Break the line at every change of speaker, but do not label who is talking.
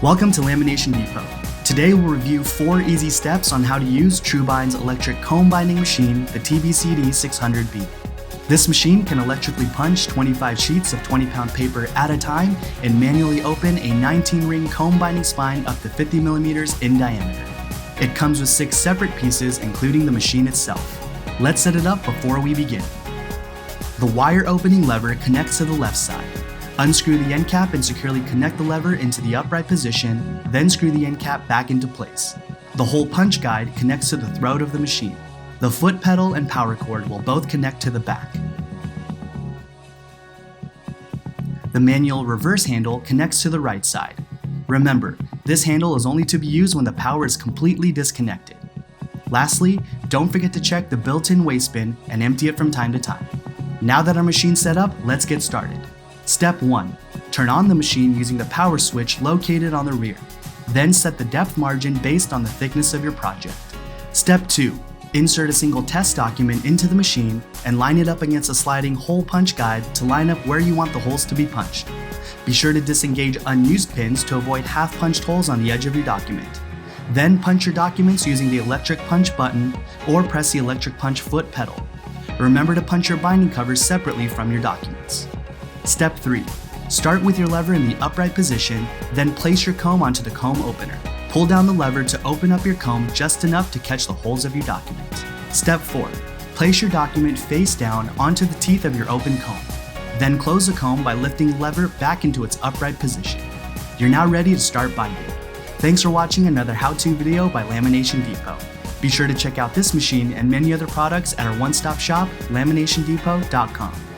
Welcome to Lamination Depot. Today we'll review 4 easy steps on how to use TruBind's electric comb binding machine, the TB-CD600B. This machine can electrically punch 25 sheets of 20-pound paper at a time and manually open a 19-ring comb binding spine up to 50 millimeters in diameter. It comes with 6 separate pieces, including the machine itself. Let's set it up before we begin. The wire opening lever connects to the left side. Unscrew the end cap and securely connect the lever into the upright position, then screw the end cap back into place. The hole punch guide connects to the throat of the machine. The foot pedal and power cord will both connect to the back. The manual reverse handle connects to the right side. Remember, this handle is only to be used when the power is completely disconnected. Lastly, don't forget to check the built-in waste bin and empty it from time to time. Now that our machine's set up, let's get started. Step 1. Turn on the machine using the power switch located on the rear. Then set the depth margin based on the thickness of your project. Step 2. Insert a single test document into the machine and line it up against a sliding hole punch guide to line up where you want the holes to be punched. Be sure to disengage unused pins to avoid half-punched holes on the edge of your document. Then punch your documents using the electric punch button or press the electric punch foot pedal. Remember to punch your binding covers separately from your documents. Step 3. Start with your lever in the upright position, then place your comb onto the comb opener. Pull down the lever to open up your comb just enough to catch the holes of your document. Step 4. Place your document face down onto the teeth of your open comb. Then close the comb by lifting the lever back into its upright position. You're now ready to start binding. Thanks for watching another how-to video by Lamination Depot. Be sure to check out this machine and many other products at our one-stop shop, laminationdepot.com.